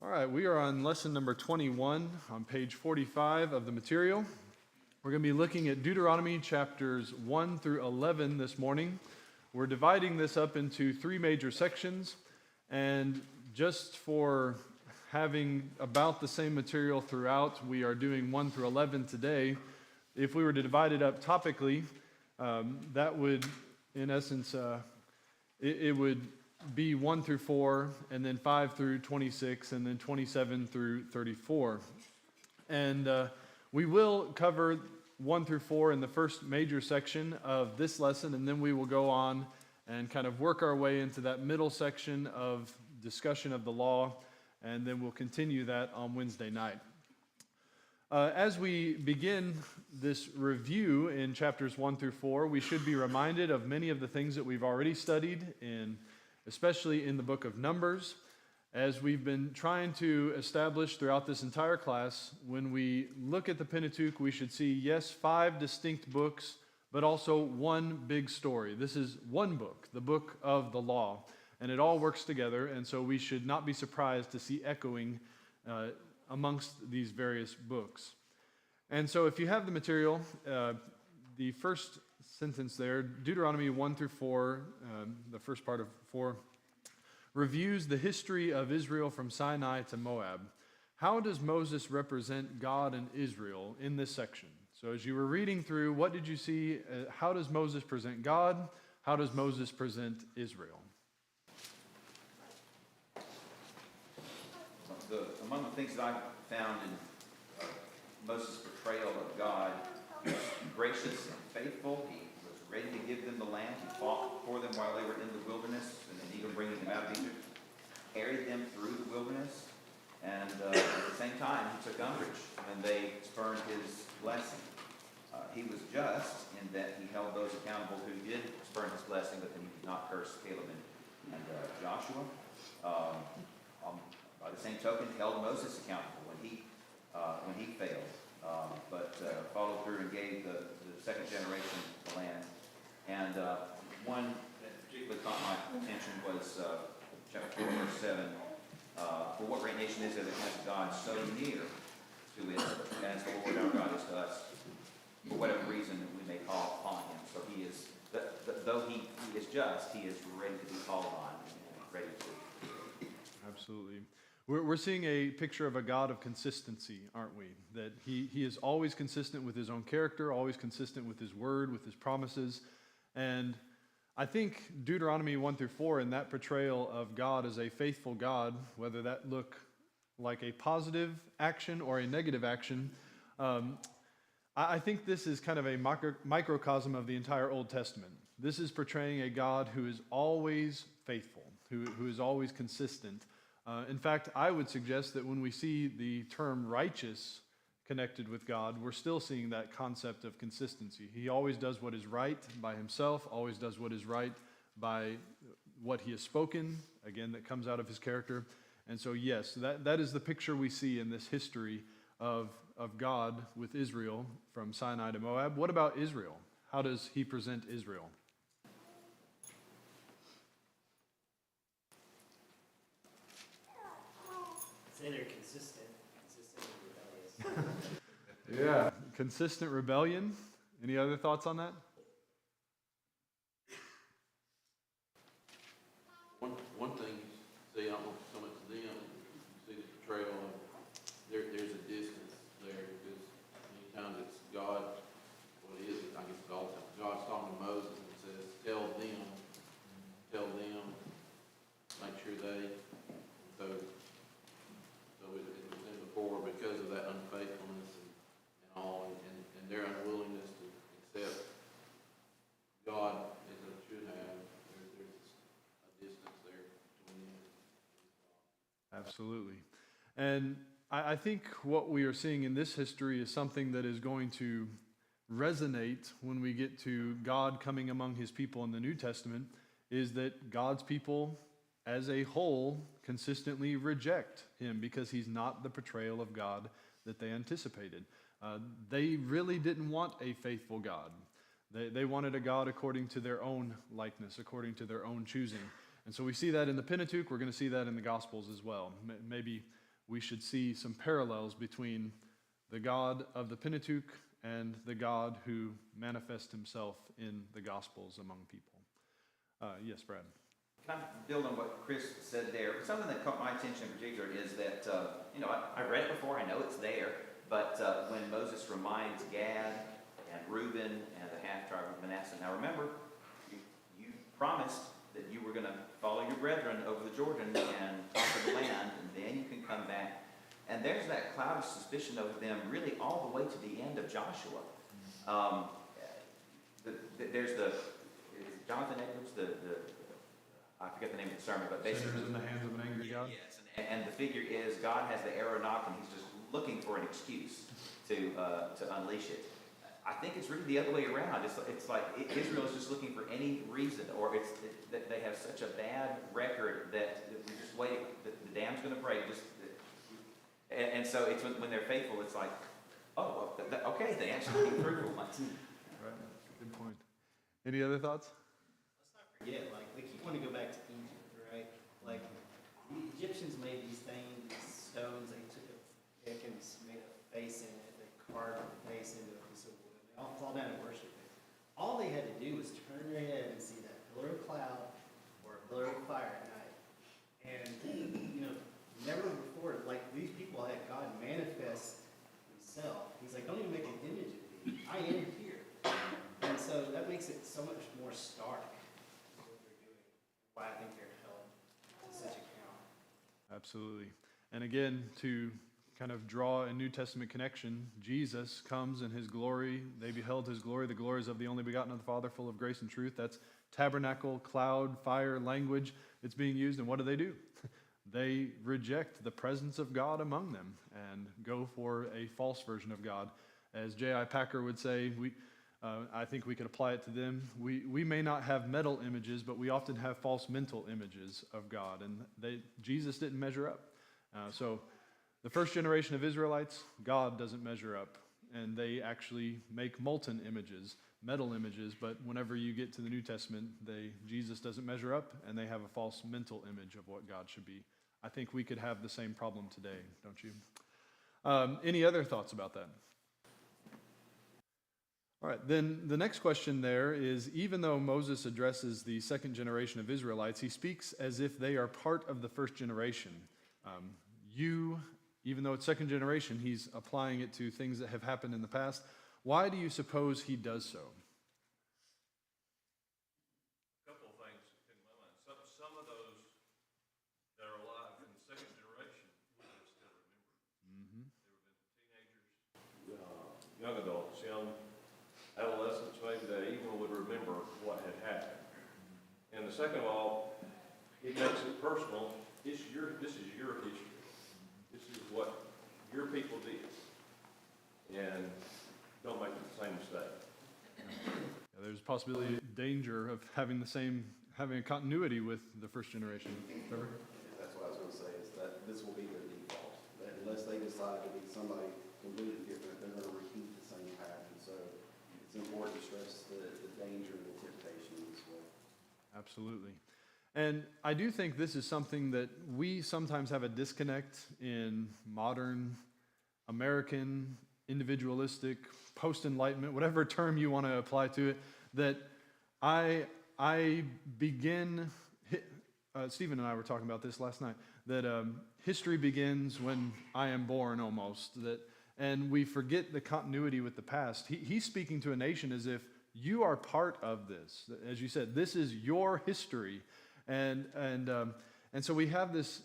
All right, we are on lesson number 21 on page 45 of the material. We're going to be looking at Deuteronomy chapters 1 through 11 this morning. We're dividing this up into three major sections, and just for having about the same material throughout, we are doing 1 through 11 today. If we were to divide it up topically, that would, in essence, it would be 1 through 4, and then 5 through 26, and then 27 through 34. And we will cover 1 through 4 in the first major section of this lesson, and then we will go on and kind of work our way into that middle section of discussion of the law, and then we'll continue that on Wednesday night. As we begin this review in chapters 1 through 4, we should be reminded of many of the things that we've already studied especially in the book of Numbers, as we've been trying to establish throughout this entire class. When we look at the Pentateuch, we should see, yes, 5 distinct books, but also one big story. This is one book, the book of the law, and it all works together, and so we should not be surprised to see echoing amongst these various books. And so if you have the material, the first sentence there, Deuteronomy 1 through 4, the first part of 4, reviews the history of Israel from Sinai to Moab. How does Moses represent God and Israel in this section? So as you were reading through, what did you see? How does Moses present God? How does Moses present Israel? Among the things that I found in Moses' portrayal of God, he was gracious and faithful. He was ready to give them the land. He fought for them while they were in the wilderness, and then even bringing them out of Egypt, carried them through the wilderness, and at the same time, he took umbrage when they spurned his blessing. He was just in that he held those accountable who did spurn his blessing, but then he did not curse Caleb and Joshua. By the same token, he held Moses accountable when he failed, but followed through and gave the second generation the land. And one that particularly caught my attention was chapter 4, verse 7. For what great nation is there that has a God so near to it as the Lord our God is to us? For whatever reason we may call upon him. So he is, though he is just, he is ready to be called on and ready to. Absolutely. We're seeing a picture of a God of consistency, aren't we? That he is always consistent with his own character, always consistent with his word, with his promises. And I think Deuteronomy 1 through 4 in that portrayal of God as a faithful God, whether that look like a positive action or a negative action, I think this is kind of a microcosm of the entire Old Testament. This is portraying a God who is always faithful, who is always consistent. In fact, I would suggest that when we see the term righteous connected with God, we're still seeing that concept of consistency. He always does what is right by himself, always does what is right by what he has spoken, again, that comes out of his character. And so, yes, that is the picture we see in this history of God with Israel from Sinai to Moab. What about Israel? How does he present Israel? They're consistent and rebellious. Yeah, consistent rebellion. Any other thoughts on that? One thing, see, I don't know so much to them, you see the portrayal of there's a distance there, because many times it's God, what is it? I guess it's all the time. God's talking to Moses and says, tell them, make sure they, so it was in before, because of that unfaithfulness and all, and their unwillingness to accept God as they should have, there's a distance there between them and God. Absolutely. And I think what we are seeing in this history is something that is going to resonate when we get to God coming among his people in the New Testament, is that God's people as a whole consistently reject him because he's not the portrayal of God that they anticipated. They really didn't want a faithful God. They wanted a God according to their own likeness, according to their own choosing. And so we see that in the Pentateuch. We're going to see that in the Gospels as well. Maybe we should see some parallels between the God of the Pentateuch and the God who manifests himself in the Gospels among people. Yes, Brad. Can I build on what Chris said there? Something that caught my attention in particular is that, I read it before, I know it's there, but when Moses reminds Gad and Reuben and the half-tribe of Manasseh, now remember, you promised that you were going to follow your brethren over the Jordan and conquer the land, and then you can come back. And there's that cloud of suspicion over them really all the way to the end of Joshua. There's Jonathan Edwards, I forget the name of the sermon, but basically... Sinners in the hands of an angry God? Yes, and the figure is God has the arrow knocked and he's just looking for an excuse to unleash it. I think it's really the other way around. It's like Israel is just looking for any reason, or that they have such a bad record that we just wait, the dam's going to break. And so it's when they're faithful, it's like, oh, well, okay, they actually came through for once. Right, good point. Any other thoughts? Let's not forget, like, they keep wanting to go back to Egypt, right? Like, the Egyptians made these things, these stones, they took a pick and made a face in it, they carved the face into a piece of wood, they all fall down and worship it. All they had to do was turn their head and see that pillar of cloud or a pillar of fire at night. And, never before, like, these people had God manifest himself. He's like, don't even make an image of me. I am here. And so that makes it so much more stark, what they're doing, why I think they're held to such account. Absolutely. And again, to kind of draw a New Testament connection, Jesus comes in his glory. They beheld his glory, the glories of the only begotten of the Father, full of grace and truth. That's tabernacle, cloud, fire, language. It's being used, and what do? They reject the presence of God among them and go for a false version of God. As J.I. Packer would say, I think we could apply it to them. We may not have metal images, but we often have false mental images of God, and Jesus didn't measure up. So the first generation of Israelites, God doesn't measure up, and they actually make molten images, metal images, but whenever you get to the New Testament, Jesus doesn't measure up, and they have a false mental image of what God should be. I think we could have the same problem today, don't you? Any other thoughts about that? All right, then the next question there is, even though Moses addresses the second generation of Israelites, he speaks as if they are part of the first generation. Even though it's second generation, he's applying it to things that have happened in the past. Why do you suppose he does so? A couple of things in my mind. Some of those that are alive in the second generation we would still remember. They would have been teenagers, young adults, young adolescents, maybe that even would remember what had happened. And the second of all, it makes it personal. This is your history. This is what your people did. And don't make the same mistake. Yeah, there's a possibility, danger of having a continuity with the first generation. Trevor? That's what I was going to say, is that this will be their default. That unless they decide to be somebody completely different, they're going to repeat the same pattern. So it's important to stress the danger and the temptation as well. Absolutely. And I do think this is something that we sometimes have a disconnect in modern American, individualistic, post-enlightenment, whatever term you want to apply to it, that I begin, Stephen and I were talking about this last night, that history begins when I am born almost, and we forget the continuity with the past. He's speaking to a nation as if you are part of this. As you said, this is your history. And so we have this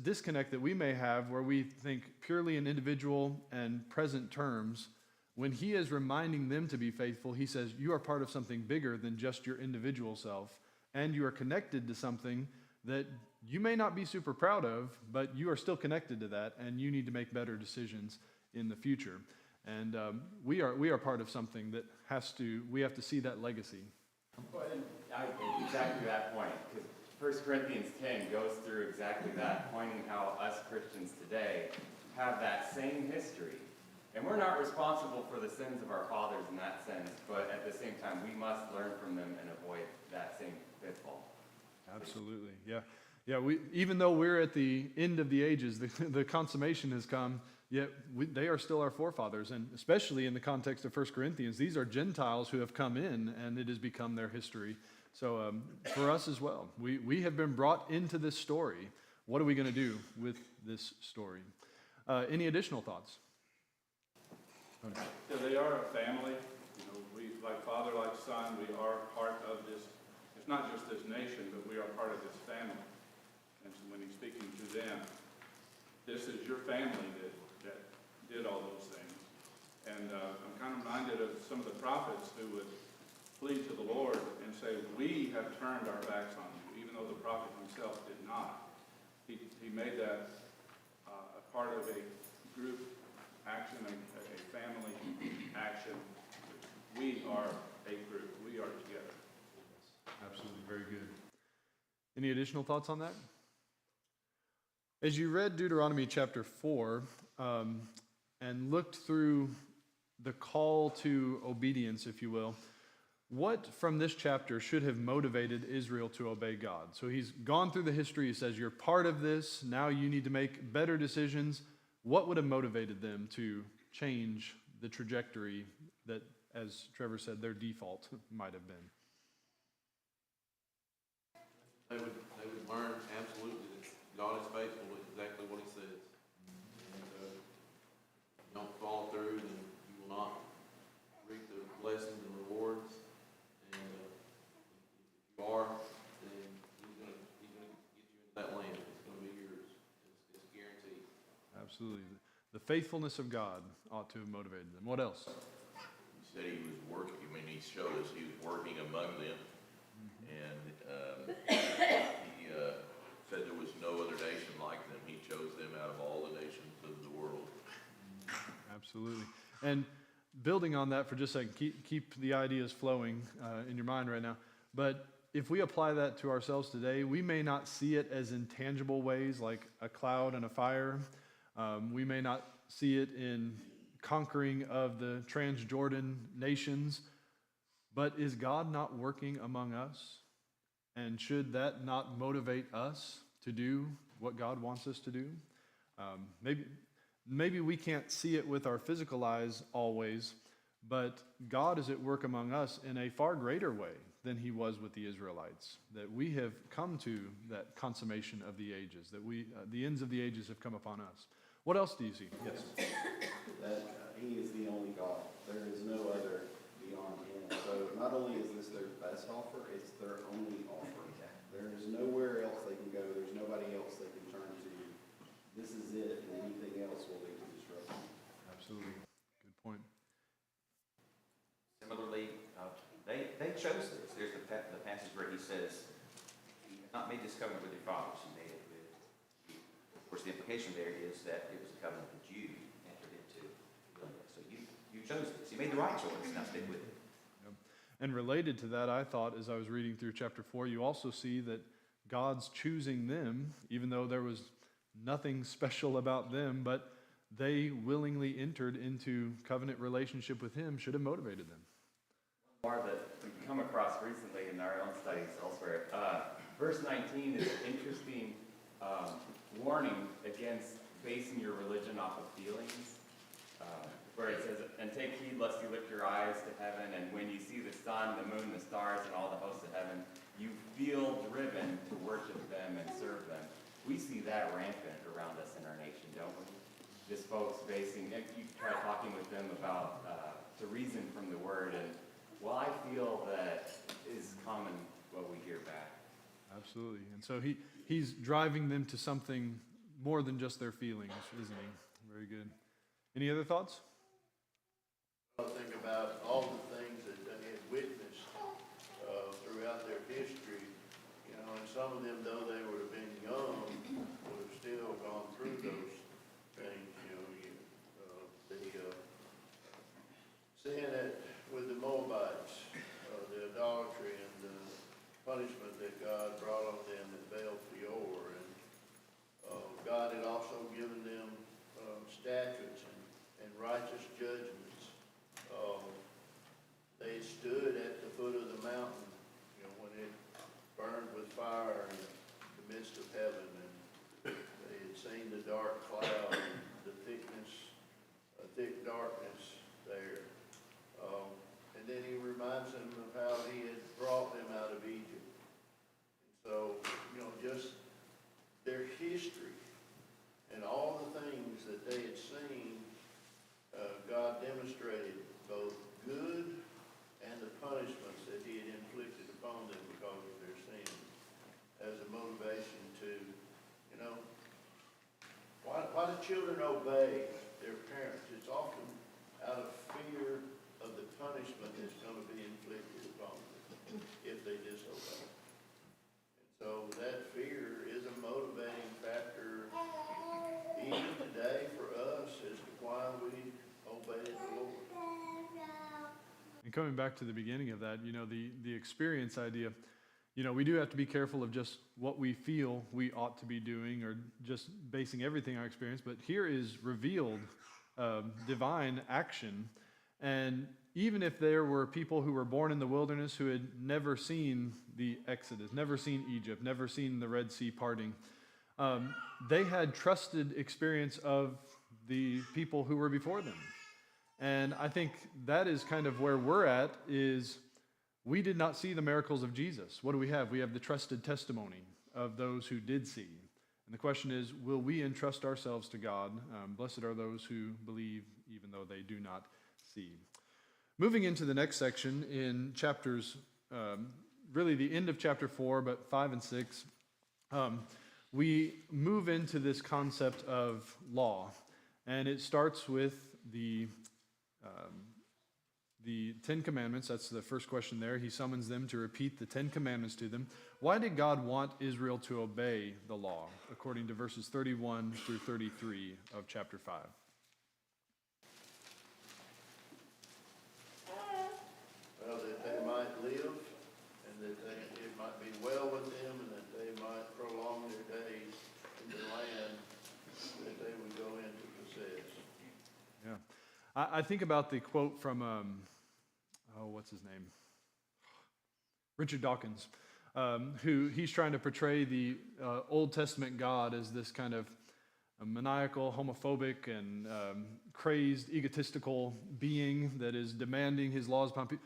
disconnect that we may have where we think purely in individual and present terms. When he is reminding them to be faithful, he says, you are part of something bigger than just your individual self, and you are connected to something that you may not be super proud of, but you are still connected to that, and you need to make better decisions in the future. And we are part of something that we have to see that legacy. Well, and exactly that point, because 1 Corinthians 10 goes through exactly that, pointing how us Christians today have that same history. And we're not responsible for the sins of our fathers in that sense, but at the same time, we must learn from them and avoid that same pitfall. Absolutely, yeah. Yeah, even though we're at the end of the ages, the consummation has come, yet they are still our forefathers. And especially in the context of 1 Corinthians, these are Gentiles who have come in, and it has become their history. So for us as well, we have been brought into this story. What are we going to do with this story? Any additional thoughts? Yeah, they are a family. You know, we, like father, like son, we are part of this. It's not just this nation, but we are part of this family. And so when he's speaking to them, this is your family that did all those things. And I'm kind of reminded of some of the prophets who would plead to the Lord and say, we have turned our backs on you, even though the prophet himself did not. He made that a part of a group action, a family action. We are a group. We are together. Absolutely, very good. Any additional thoughts on that? As you read Deuteronomy chapter 4 and looked through the call to obedience, if you will, what from this chapter should have motivated Israel to obey God? So he's gone through the history. He says, you're part of this. Now you need to make better decisions. What would have motivated them to change the trajectory that, as Trevor said, their default might have been? They would learn absolutely that God is faithful with exactly what he says. And don't follow through, then you will not reap the blessings and rewards. And if you are, then he's going to get you into that land. It's going to be yours. It's guaranteed. Absolutely. The faithfulness of God ought to have motivated them. What else? He said he was working, I mean, he showed us he was working among them. And he said there was no other nation like them. He chose them out of all the nations of the world. Absolutely. And building on that for just a second, keep the ideas flowing in your mind right now. But if we apply that to ourselves today, we may not see it as in tangible ways like a cloud and a fire. We may not see it in conquering of the Transjordan nations. But is God not working among us? And should that not motivate us to do what God wants us to do? Maybe we can't see it with our physical eyes always, but God is at work among us in a far greater way than he was with the Israelites. That we have come to that consummation of the ages, that the ends of the ages have come upon us. What else do you see? Yes. That he is the only God. There is no other beyond him. So not only is this their best offer, it's their only offer. There is nowhere else they can go. There's nobody else they can turn to. This is it, and anything else will lead to destruction. Absolutely. Good point. Similarly, they chose this. There's the passage where he says, "You have not made this covenant with your fathers. You made it with you." Of course, the implication there is that it was a covenant that you entered into. So you chose this. You made the right choice. Now stick with it. And related to that, I thought as I was reading through chapter 4, you also see that God's choosing them, even though there was nothing special about them, but they willingly entered into covenant relationship with him, should have motivated them. More that we've come across recently in our own studies elsewhere. Verse 19 is an interesting warning against basing your religion off of feelings. Where it says, and take heed lest you lift your eyes to heaven, and when you see the sun, the moon, the stars, and all the hosts of heaven, you feel driven to worship them and serve them. We see that rampant around us in our nation, don't we? Just folks basing, and you try talking with them about the reason from the word, and well, I feel that is common what we hear back. Absolutely. And so he's driving them to something more than just their feelings, isn't he? Very good. Any other thoughts? I think about all the things that they had witnessed throughout their history, you know, and some of them, though they would have been young, would have still gone through those things, you know, the sin with the Moabites, the idolatry and the punishment that God brought on them at Baal Peor, and God had also given them statutes and righteous judgments. They stood at the foot of the mountain, you know, when it burned with fire in the midst of hell. children obey their parents, it's often out of fear of the punishment that's going to be inflicted upon them if they disobey. And so that fear is a motivating factor even today for us as to why we obey the Lord. And coming back to the beginning of that, the experience idea, we do have to be careful of just what we feel we ought to be doing or just basing everything on our experience. But here is revealed divine action. And even if there were people who were born in the wilderness who had never seen the Exodus, never seen Egypt, never seen the Red Sea parting, they had trusted experience of the people who were before them. And I think that is kind of where we're at, is we did not see the miracles of Jesus. What do we have? We have the trusted testimony of those who did see. And the question is, will we entrust ourselves to God? Blessed are those who believe even though they do not see. Moving into the next section in chapters, really the end of chapter 4, but 5 and 6, we move into this concept of law. And it starts with the Ten Commandments. That's the first question there. He summons them to repeat the Ten Commandments to them. Why did God want Israel to obey the law, according to verses 31 through 33 of chapter 5? Well, that they might live, and that it might be well with them, and that they might prolong their days in the land that they would go in to possess. Yeah. I think about the quote from, what's his name? Richard Dawkins, who he's trying to portray the Old Testament God as this kind of maniacal, homophobic, and crazed, egotistical being that is demanding his laws upon people.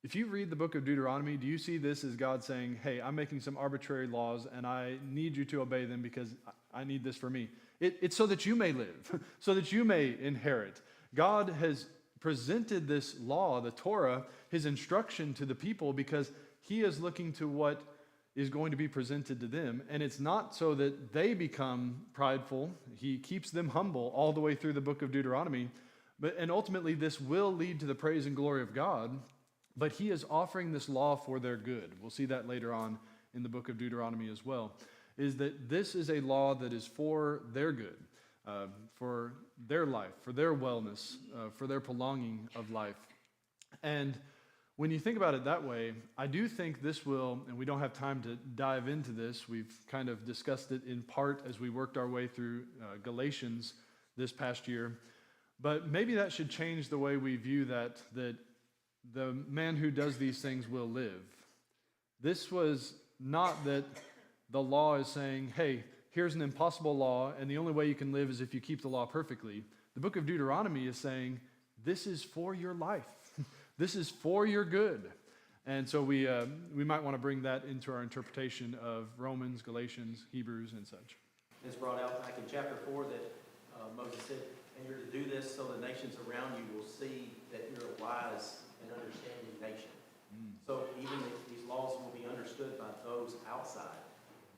If you read the book of Deuteronomy, do you see this as God saying, hey, I'm making some arbitrary laws and I need you to obey them because I need this for me? It's so that you may live, so that you may inherit. God has presented this law, the Torah, his instruction to the people because he is looking to what is going to be presented to them. And it's not so that they become prideful. He keeps them humble all the way through the book of Deuteronomy. And ultimately, this will lead to the praise and glory of God. But he is offering this law for their good. We'll see that later on in the book of Deuteronomy as well, is that this is a law that is for their good, for their life, for their wellness, for their prolonging of life. And when you think about it that way, I do think this will, and we don't have time to dive into this, we've kind of discussed it in part as we worked our way through Galatians this past year, but maybe that should change the way we view that the man who does these things will live. This was not that the law is saying, hey, here's an impossible law, and the only way you can live is if you keep the law perfectly. The book of Deuteronomy is saying, this is for your life. This is for your good. And so we might want to bring that into our interpretation of Romans, Galatians, Hebrews, and such. It's brought out back in chapter 4 that Moses said, and you're to do this so the nations around you will see that you're a wise and understanding nation. So even if these laws will be understood by those outside,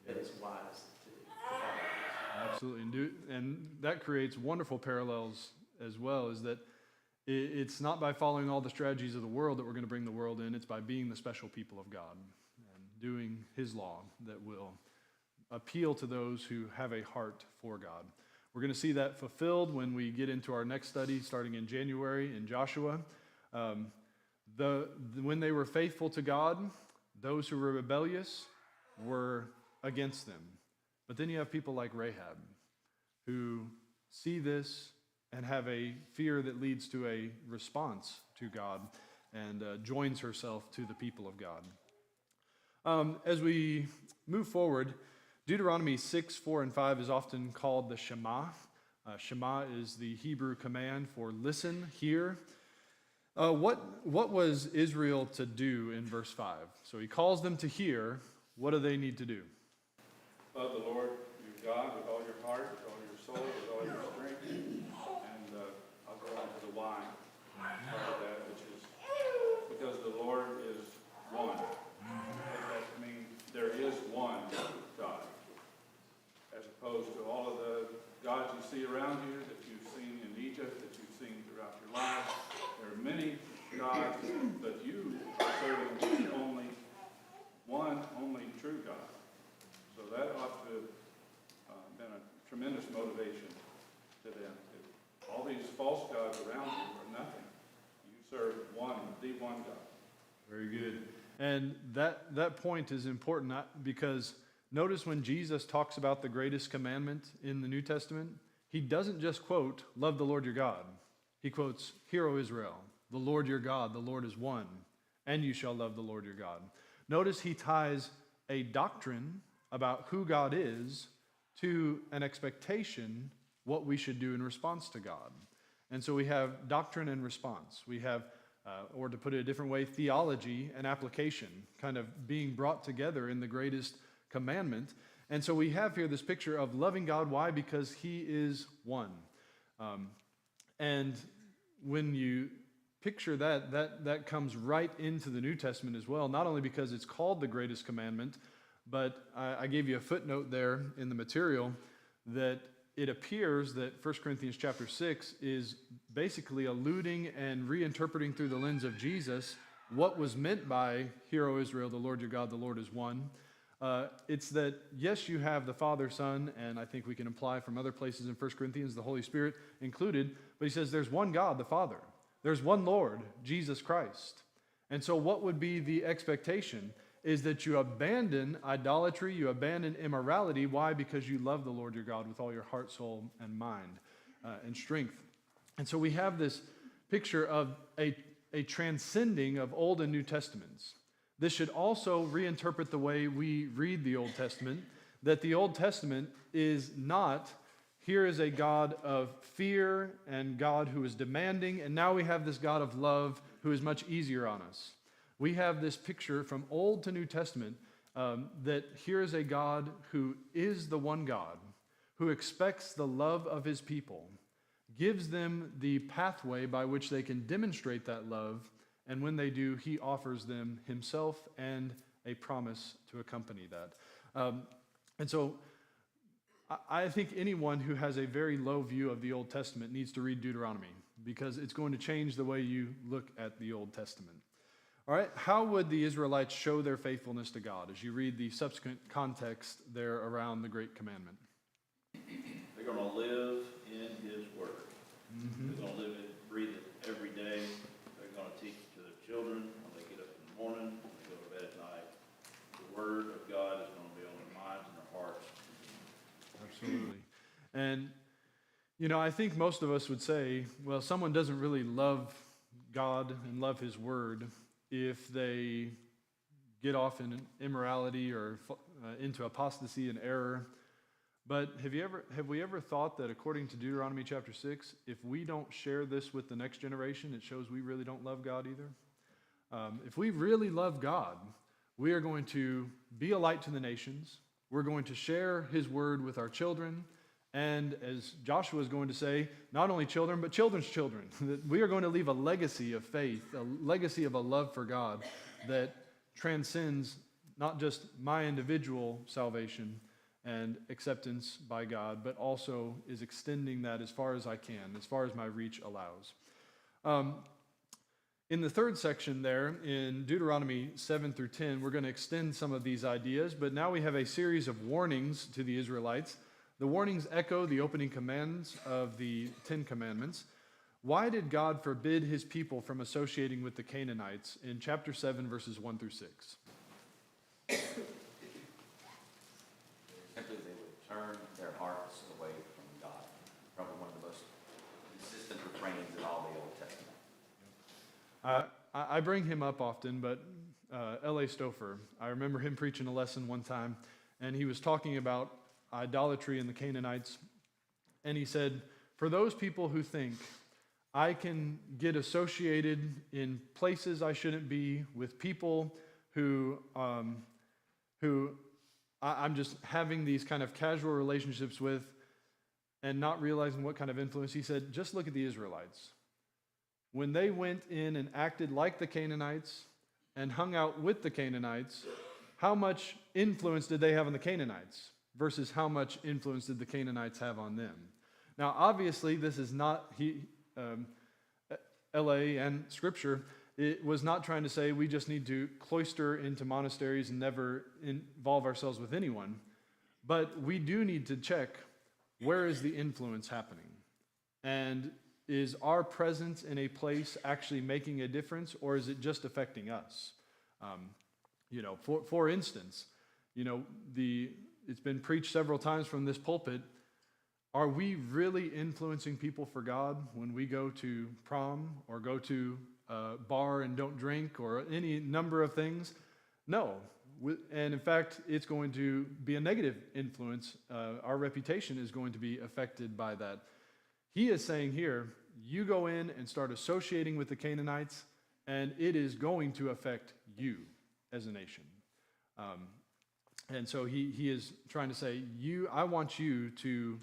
that it's wise to follow. Absolutely. And that creates wonderful parallels as well, is that it's not by following all the strategies of the world that we're going to bring the world in. It's by being the special people of God and doing his law that will appeal to those who have a heart for God. We're going to see that fulfilled when we get into our next study starting in January in Joshua. When they were faithful to God, those who were rebellious were against them. But then you have people like Rahab who see this and have a fear that leads to a response to God and joins herself to the people of God. As we move forward, Deuteronomy 6, 4, and 5 is often called the Shema. Shema is the Hebrew command for listen, hear. What was Israel to do in verse 5? So he calls them to hear. What do they need to do? Love the Lord your God with all your heart, with all your soul, with all your strength. And I'll go on to the why part of that, which is because the Lord is one. That means there is one God, as opposed to all of the gods you see around God, but you are serving the only true God. So that ought to have been a tremendous motivation to them. All these false gods around you are nothing. You serve the one God. Very good. And that point is important because notice when Jesus talks about the greatest commandment in the New Testament, he doesn't just quote, love the Lord your God. He quotes, Hear, O Israel, the Lord your God, the Lord is one, and you shall love the Lord your God. Notice he ties a doctrine about who God is to an expectation what we should do in response to God. And so we have doctrine and response. We have, or to put it a different way, theology and application kind of being brought together in the greatest commandment. And so we have here this picture of loving God. Why? Because he is one. And when you picture that comes right into the New Testament as well, not only because it's called the greatest commandment, but I gave you a footnote there in the material that it appears that 1 Corinthians chapter 6 is basically alluding and reinterpreting through the lens of Jesus what was meant by, Hear, O Israel, the Lord your God, the Lord is one. It's that, yes, you have the Father, Son, and I think we can imply from other places in 1 Corinthians, the Holy Spirit included, but he says there's one God, the Father. There's one Lord, Jesus Christ. And so what would be the expectation is that you abandon idolatry, you abandon immorality. Why? Because you love the Lord your God with all your heart, soul, and mind and strength. And so we have this picture of a transcending of Old and New Testaments. This should also reinterpret the way we read the Old Testament, that the Old Testament is not, here is a God of fear and God who is demanding, and now we have this God of love who is much easier on us. We have this picture from Old to New Testament that here is a God who is the one God, who expects the love of his people, gives them the pathway by which they can demonstrate that love, and when they do, he offers them himself and a promise to accompany that. And so I think anyone who has a very low view of the Old Testament needs to read Deuteronomy because it's going to change the way you look at the Old Testament. All right, how would the Israelites show their faithfulness to God as you read the subsequent context there around the Great Commandment? They're going to live in his word. They're going to live it, breathe it every day. They're going to teach it to their children when they get up in the morning, when they go to bed at night. The word of God is going to be on their minds and their hearts. Absolutely. And, you know, I think most of us would say, well, someone doesn't really love God and love his word if they get off in immorality or into apostasy and error. But have we ever thought that according to Deuteronomy chapter 6, if we don't share this with the next generation, it shows we really don't love God either? If we really love God, we are going to be a light to the nations. We're going to share his word with our children. And as Joshua is going to say, not only children, but children's children. That we are going to leave a legacy of faith, a legacy of a love for God that transcends not just my individual salvation and acceptance by God, but also is extending that as far as I can, as far as my reach allows. In the third section there, in Deuteronomy 7 through 10, we're going to extend some of these ideas, but now we have a series of warnings to the Israelites. The warnings echo the opening commands of the Ten Commandments. Why did God forbid his people from associating with the Canaanites in chapter 7, verses 1 through 6? Simply they would turn their hearts away from God. Probably one of the most consistent refrains in all the Old Testament. I bring him up often, but L.A. Stouffer, I remember him preaching a lesson one time, and he was talking about idolatry and the Canaanites, and he said, for those people who think I can get associated in places I shouldn't be with people who I'm just having these kind of casual relationships with and not realizing what kind of influence, he said, just look at the Israelites. When they went in and acted like the Canaanites and hung out with the Canaanites, how much influence did they have on the Canaanites versus how much influence did the Canaanites have on them? Now, obviously, this is not LA and Scripture it was not trying to say we just need to cloister into monasteries and never involve ourselves with anyone, but we do need to check, where is the influence happening? And is our presence in a place actually making a difference, or is it just affecting us? For instance, it's been preached several times from this pulpit. Are we really influencing people for God when we go to prom or go to a bar and don't drink or any number of things? No. And in fact, it's going to be a negative influence. Our reputation is going to be affected by that. He is saying here, you go in and start associating with the Canaanites, and it is going to affect you as a nation. And so he is trying to say, I want you to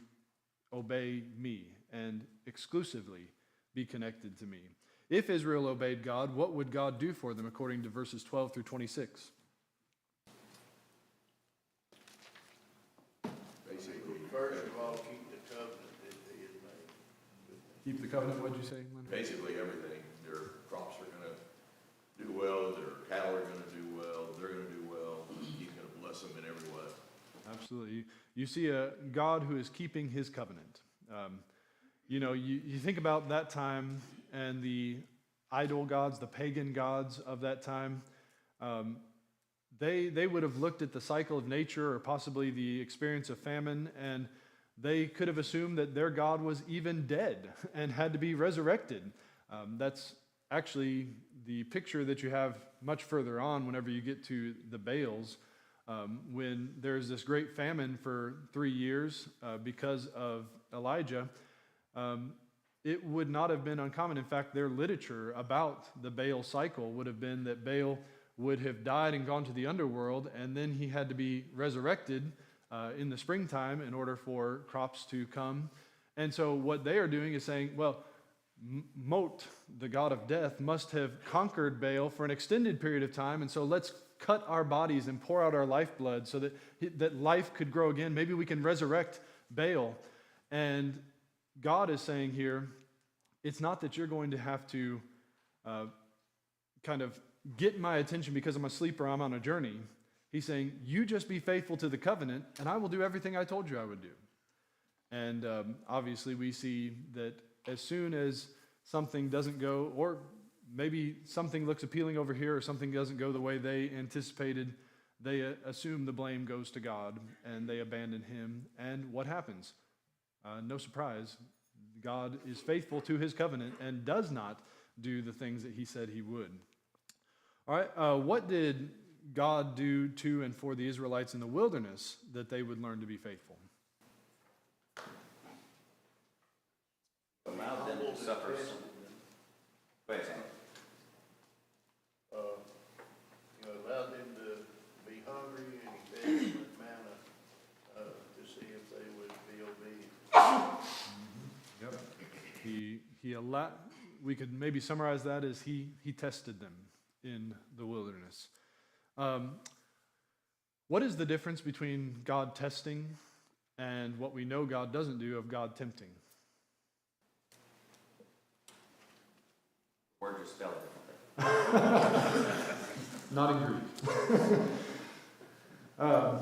obey me and exclusively be connected to me. If Israel obeyed God, what would God do for them according to verses 12 through 26? Basically, First of all, keep the covenant that he had made. Keep the covenant, what'd you say, Leonard? basically everything. Their crops are gonna do well, their cattle are gonna do well, they're gonna do well. He's gonna bless them in every way. Absolutely. You see a God who is keeping his covenant. You think about that time and the idol gods, the pagan gods of that time. They would have looked at the cycle of nature or possibly the experience of famine, and they could have assumed that their God was even dead and had to be resurrected. That's actually the picture that you have much further on whenever you get to the Baals. When there's this great famine for 3 years because of Elijah, it would not have been uncommon. In fact, their literature about the Baal cycle would have been that Baal would have died and gone to the underworld, and then he had to be resurrected in the springtime in order for crops to come. And so what they are doing is saying, well, Mot, the god of death, must have conquered Baal for an extended period of time, and so let's cut our bodies and pour out our lifeblood so that life could grow again. Maybe we can resurrect Baal. And God is saying here, it's not that you're going to have to kind of get my attention because I'm asleep or I'm on a journey. He's saying, you just be faithful to the covenant, and I will do everything I told you I would do. And obviously we see that as soon as something doesn't go, or maybe something looks appealing over here or something doesn't go the way they anticipated, they assume the blame goes to God and they abandon him. And what happens? No surprise, God is faithful to his covenant and does not do the things that he said he would. All right, what did God do to and for the Israelites in the wilderness that they would learn to be faithful? Allowed them to suffer. Go ahead, Sam. Allowed them to be hungry, and he fed them with manna, to see if they would be obedient. Yep. He allowed. We could maybe summarize that as he tested them in the wilderness. What is the difference between God testing and what we know God doesn't do of God tempting? Word just spelled differently. Not in Greek. I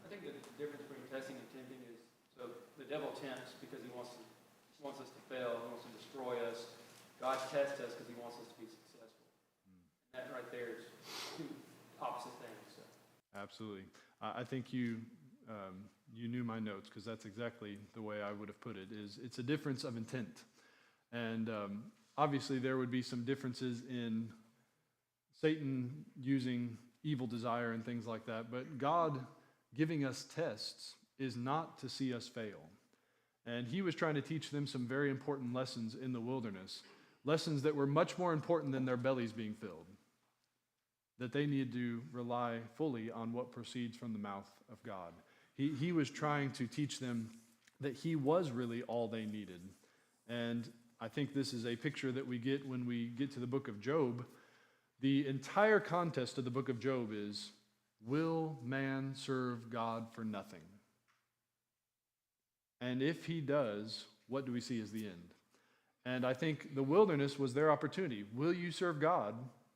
think the difference between testing and tempting is, so the devil tempts because he wants us to fail, he wants to destroy us. God tests us because he wants us to be successful. And that right there is two opposite things. So. Absolutely. I think you knew my notes, because that's exactly the way I would have put it. It's a difference of intent. And obviously there would be some differences in Satan using evil desire and things like that, but God giving us tests is not to see us fail. And he was trying to teach them some very important lessons in the wilderness, lessons that were much more important than their bellies being filled, that they needed to rely fully on what proceeds from the mouth of God. He was trying to teach them that he was really all they needed. And I think this is a picture that we get when we get to the book of Job. The entire contest of the book of Job is, will man serve God for nothing? And if he does, what do we see as the end? And I think the wilderness was their opportunity. Will you serve God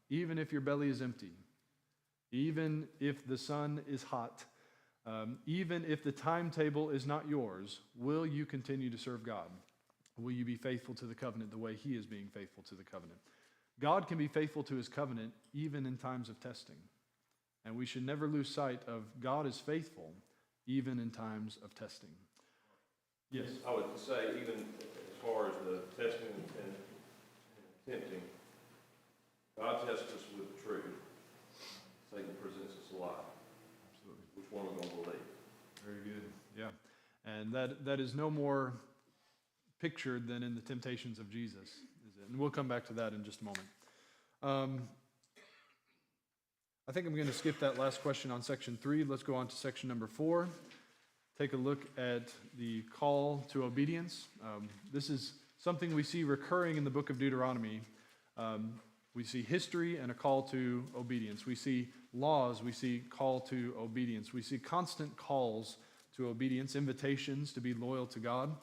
even if your belly is empty? Even if the sun is hot? Even if the timetable is not yours, will you continue to serve God? Will you be faithful to the covenant the way He is being faithful to the covenant? God can be faithful to His covenant even in times of testing. And we should never lose sight of God is faithful even in times of testing. Yes? I would say even as far as the testing and tempting, God tests us with the truth. Satan presents us a lie. Absolutely. Which one are we going to believe? Very good. Yeah. And that is no more pictured than in the temptations of Jesus, is it? And we'll come back to that in just a moment. I think I'm going to skip that last question on section 3. Let's go on to section number 4. Take a look at the call to obedience. This is something we see recurring in the book of Deuteronomy. We see history and a call to obedience. We see laws, we see call to obedience. We see constant calls to obedience, invitations to be loyal to God.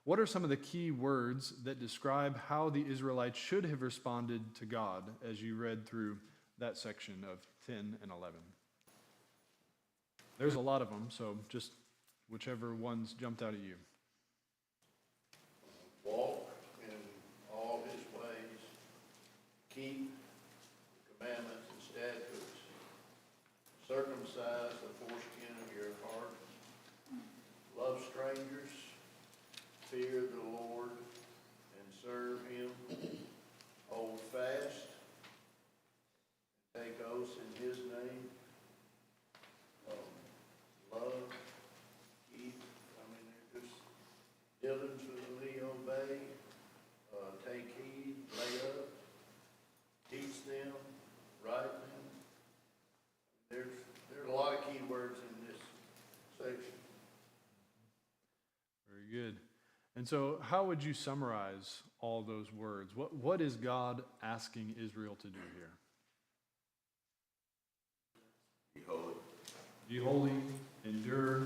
What are some of the key words that describe how the Israelites should have responded to God as you read through that section of 10 and 11? There's a lot of them, so just whichever ones jumped out at you. Walk in all His ways, keep the commandments and statutes, circumcise the foreskin of your heart, love strangers, fear the Lord, and serve Him, hold fast, take oaths in His name, love, keep, they're just diligently obey, take heed, lay up, teach them, write them. There are a lot of key words in this section. Very good. And so how would you summarize all those words? What is God asking Israel to do here? Be holy. Be holy, endure,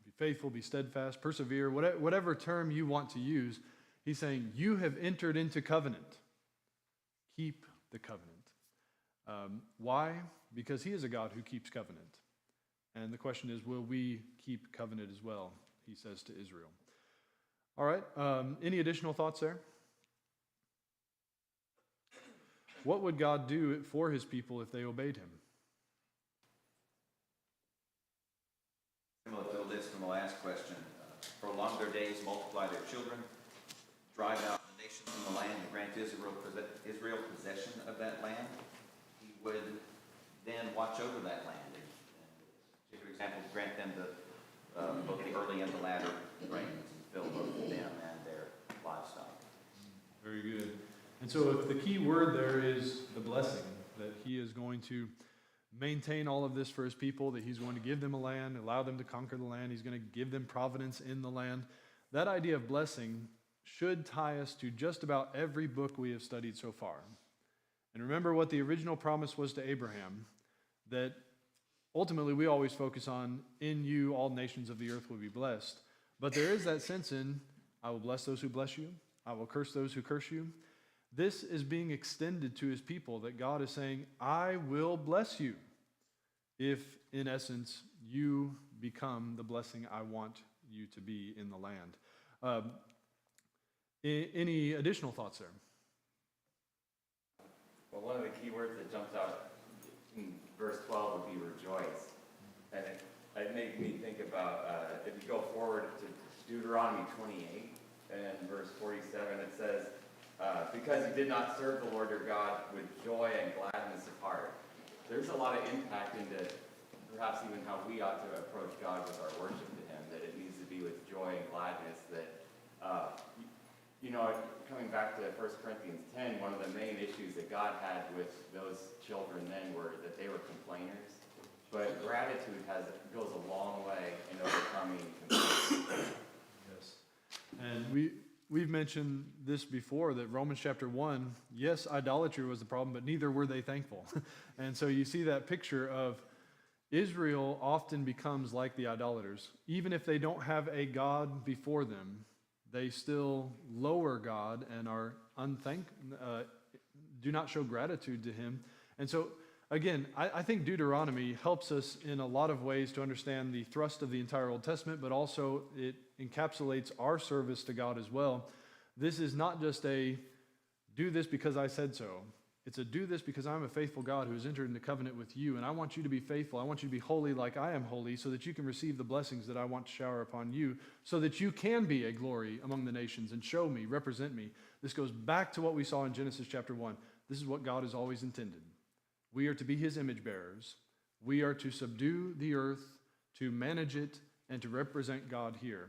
be faithful, be steadfast, persevere, whatever term you want to use. He's saying, you have entered into covenant. Keep the covenant. Why? Because He is a God who keeps covenant. And the question is, will we keep covenant as well? He says to Israel. All right, any additional thoughts there? What would God do for His people if they obeyed Him? Similar to the list from the last question, prolong their days, multiply their children, drive out the nations from the land, and grant Israel possession of that land. He would then watch over that land. And for example, grant them both the early and the latter rains, and fill both them and their livestock. Very good. And so if the key word there is the blessing, that He is going to maintain all of this for His people, that He's going to give them a land, allow them to conquer the land, He's going to give them providence in the land. That idea of blessing should tie us to just about every book we have studied so far. And remember what the original promise was to Abraham, that ultimately we always focus on, in you all nations of the earth will be blessed. But there is that sense in, I will bless those who bless you, I will curse those who curse you. This is being extended to His people, that God is saying, I will bless you if, in essence, you become the blessing I want you to be in the land. Any additional thoughts there? Well, one of the key words that jumps out in verse 12 would be rejoice. And it made me think about, if you go forward to Deuteronomy 28 and verse 47, it says, because you did not serve the Lord your God with joy and gladness of heart. There's a lot of impact into perhaps even how we ought to approach God with our worship to Him, that it needs to be with joy and gladness, that, coming back to 1 Corinthians 10, one of the main issues that God had with those children then were that they were complainers. But gratitude goes a long way in overcoming complaints. Yes. And we've mentioned this before, that Romans chapter 1, yes, idolatry was the problem, but neither were they thankful. And so you see that picture of Israel often becomes like the idolaters. Even if they don't have a God before them, they still lower God and are do not show gratitude to him. And so, again, I think Deuteronomy helps us in a lot of ways to understand the thrust of the entire Old Testament, but also it encapsulates our service to God as well. This is not just a do this because I said so. It's a do this because I'm a faithful God who has entered into covenant with you, and I want you to be faithful. I want you to be holy like I am holy, so that you can receive the blessings that I want to shower upon you, so that you can be a glory among the nations and show me, represent me. This goes back to what we saw in Genesis chapter 1. This is what God has always intended. We are to be his image bearers. We are to subdue the earth, to manage it, and to represent God here.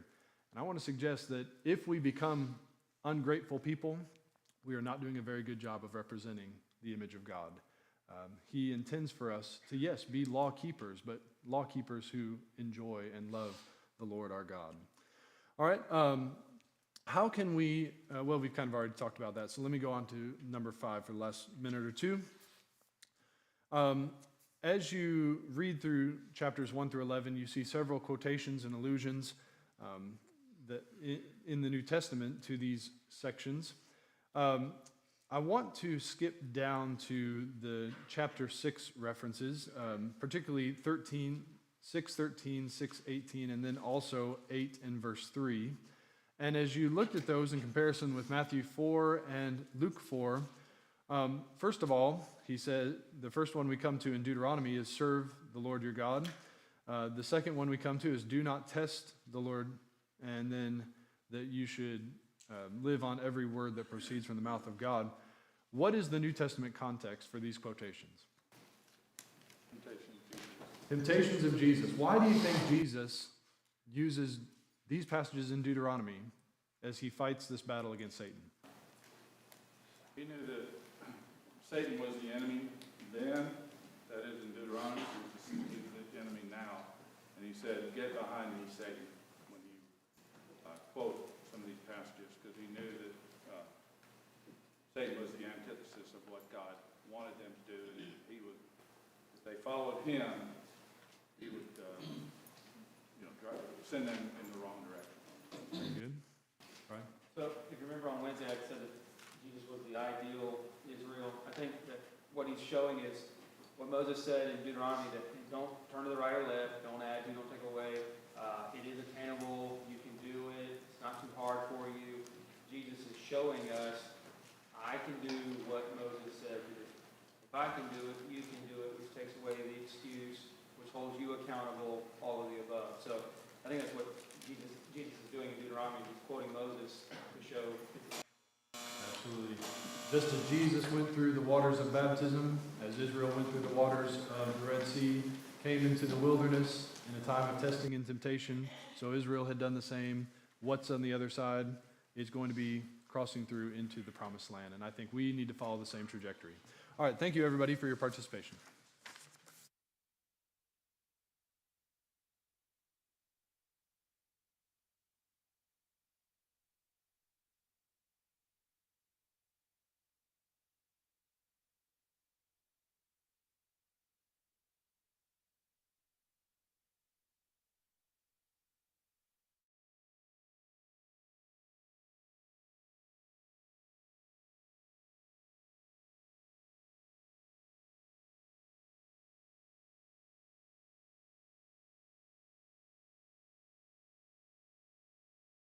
And I want to suggest that if we become ungrateful people, we are not doing a very good job of representing the image of God. He intends for us to, yes, be law keepers, but law keepers who enjoy and love the Lord our God. All right, how can we, well, we've kind of already talked about that, so let me go on to number 5 for the last minute or two. As you read through chapters 1 through 11, you see several quotations and allusions that in the New Testament to these sections. I want to skip down to the chapter 6 references, particularly 6:13, 6:18, and then also 8 and verse 3. And as you looked at those in comparison with Matthew 4 and Luke 4, first of all, he said, the first one we come to in Deuteronomy is serve the Lord your God. The second one we come to is do not test the Lord, and then that you should live on every word that proceeds from the mouth of God. What is the New Testament context for these quotations? Temptations of Jesus. Why do you think Jesus uses these passages in Deuteronomy as he fights this battle against Satan? He knew that Satan was the enemy then, that is in Deuteronomy, he's the enemy now. And he said, get behind me, Satan, when he quote some of these passages, because he knew that Satan was the antithesis of what God wanted them to do, and he would, if they followed him, he would send them in the wrong direction. Very good. Right. So if you remember on Wednesday, I said that Jesus was the ideal Israel. I think that what he's showing is what Moses said in Deuteronomy, that don't turn to the right or left, don't add, don't take away. It is attainable. You can do it. It's not too hard for you. Jesus is showing us, I can do what Moses said to do. If I can do it, you can do it, which takes away the excuse, which holds you accountable, all of the above. So I think that's what Jesus is doing in Deuteronomy. He's quoting Moses to show. Absolutely. Just as Jesus went through the waters of baptism, as Israel went through the waters of the Red Sea, came into the wilderness in a time of testing and temptation, so Israel had done the same. What's on the other side is going to be crossing through into the promised land, and I think we need to follow the same trajectory. All right, thank you everybody for your participation.